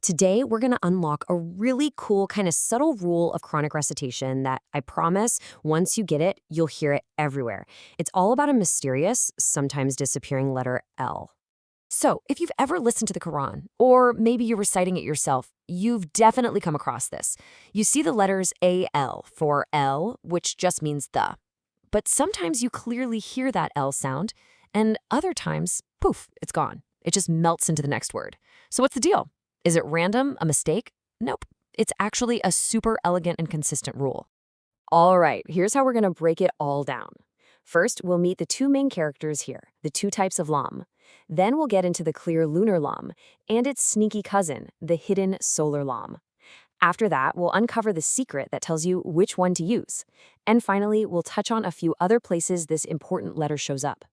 Today, we're going to unlock a really cool, kind of subtle rule of chronic recitation that I promise once you get it, you'll hear it everywhere. It's all about a mysterious, sometimes disappearing letter L. So, if you've ever listened to the Quran, or maybe you're reciting it yourself, you've definitely come across this. You see the letters AL for L, which just means the. But sometimes you clearly hear that L sound, and other times, poof, it's gone. It just melts into the next word. So what's the deal? Is it random, a mistake? Nope. It's actually a super elegant and consistent rule. All right, here's how we're going to break it all down. First, we'll meet the two main characters here, the two types of lam. Then we'll get into the clear lunar lam and its sneaky cousin, the hidden solar lam. After that, we'll uncover the secret that tells you which one to use. And finally, we'll touch on a few other places this important letter shows up.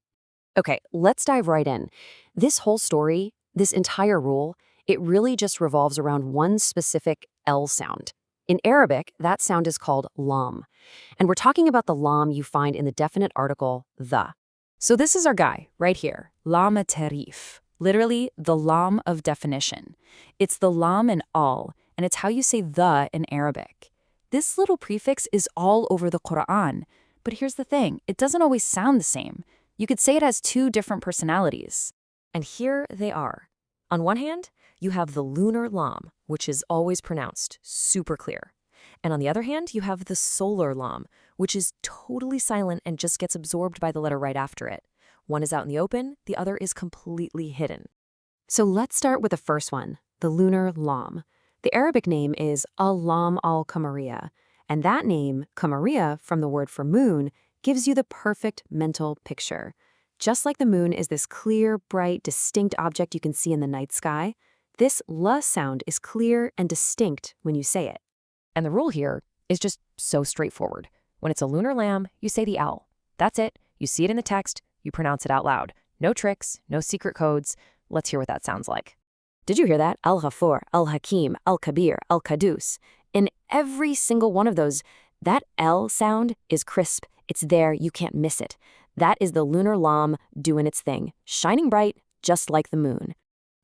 Okay, let's dive right in. This whole story, this entire rule, it really just revolves around one specific L sound. In Arabic, that sound is called lam. And we're talking about the lam you find in the definite article, the. So this is our guy, right here, lam tarif, literally the lam of definition. It's the lam in al, and it's how you say the in Arabic. This little prefix is all over the Quran, but here's the thing, it doesn't always sound the same. You could say it has two different personalities. And here they are. On one hand, you have the lunar lam, which is always pronounced super clear. And on the other hand, you have the solar lam, which is totally silent and just gets absorbed by the letter right after it. One is out in the open, the other is completely hidden. So let's start with the first one, the lunar lam. The Arabic name is Lam Qamariyyah, and that name, Qamariyyah, from the word for moon, gives you the perfect mental picture. Just like the moon is this clear, bright, distinct object you can see in the night sky, this la sound is clear and distinct when you say it. And the rule here is just so straightforward. When it's a lunar lam, you say the L. That's it. You see it in the text, you pronounce it out loud. No tricks, no secret codes. Let's hear what that sounds like. Did you hear that? Al-Ghafur, Al-Hakim, Al-Kabir, Al-Qadus. In every single one of those, that L sound is crisp. It's there, you can't miss it. That is the lunar lam doing its thing, shining bright, just like the moon.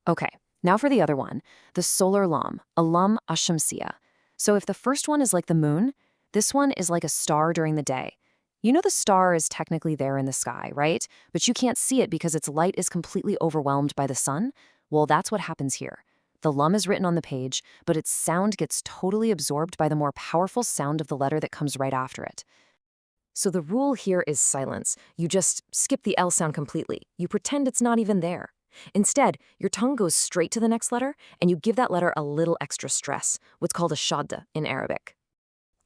Okay, now for the other one, the solar lam, lam Shamsiyyah. So if the first one is like the moon, this one is like a star during the day. You know the star is technically there in the sky, right? But you can't see it because its light is completely overwhelmed by the sun. Well, that's what happens here. The lam is written on the page, but its sound gets totally absorbed by the more powerful sound of the letter that comes right after it. So the rule here is silence. You just skip the L sound completely. You pretend it's not even there. Instead, your tongue goes straight to the next letter, and you give that letter a little extra stress, what's called a shadda in Arabic.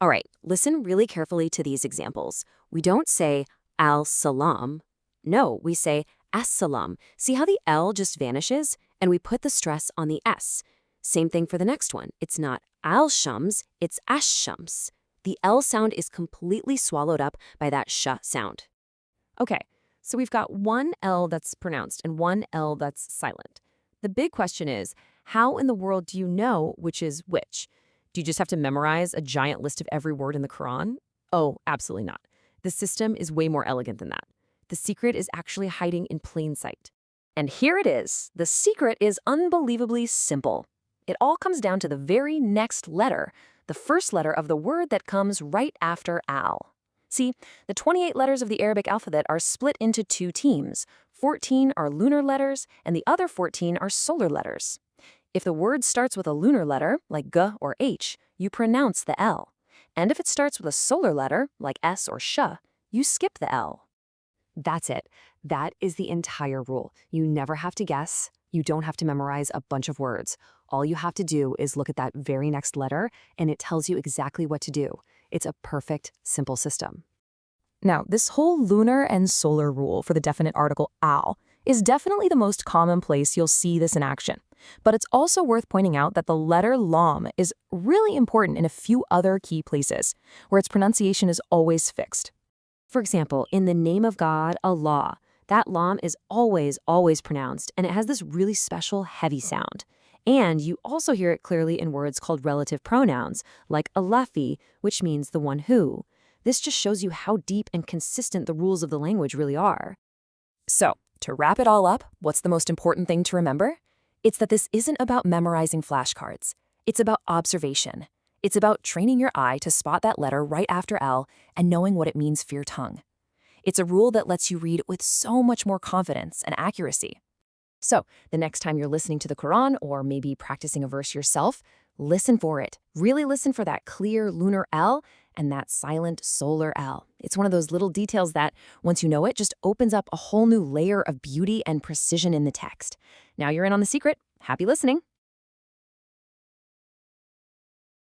All right, listen really carefully to these examples. We don't say al-salam. No, we say as-salam. See how the L just vanishes? And we put the stress on the S. Same thing for the next one. It's not al-shams, it's ash-shams. The L sound is completely swallowed up by that sh sound. Okay, so we've got one L that's pronounced and one L that's silent. The big question is, how in the world do you know which is which? Do you just have to memorize a giant list of every word in the Quran? Oh, absolutely not. The system is way more elegant than that. The secret is actually hiding in plain sight. And here it is. The secret is unbelievably simple. It all comes down to the very next letter, the first letter of the word that comes right after al. See, the 28 letters of the Arabic alphabet are split into two teams. 14 are lunar letters, and the other 14 are solar letters. If the word starts with a lunar letter, like g or h, you pronounce the L. And if it starts with a solar letter, like s or sh, you skip the L. That's it. That is the entire rule. You never have to guess. You don't have to memorize a bunch of words. All you have to do is look at that very next letter, and it tells you exactly what to do. It's a perfect, simple system. Now, this whole lunar and solar rule for the definite article al is definitely the most common place you'll see this in action. But it's also worth pointing out that the letter lam is really important in a few other key places, where its pronunciation is always fixed. For example, in the name of God, Allah, that lam is always pronounced, and it has this really special heavy sound. And you also hear it clearly in words called relative pronouns, like alafi, which means the one who. This just shows you how deep and consistent the rules of the language really are. So, to wrap it all up, what's the most important thing to remember? It's that this isn't about memorizing flashcards. It's about observation. It's about training your eye to spot that letter right after L and knowing what it means for your tongue. It's a rule that lets you read with so much more confidence and accuracy. So, the next time you're listening to the Quran or maybe practicing a verse yourself, listen for it. Really listen for that clear lunar L and that silent solar L. It's one of those little details that, once you know it, just opens up a whole new layer of beauty and precision in the text. Now you're in on the secret. Happy listening.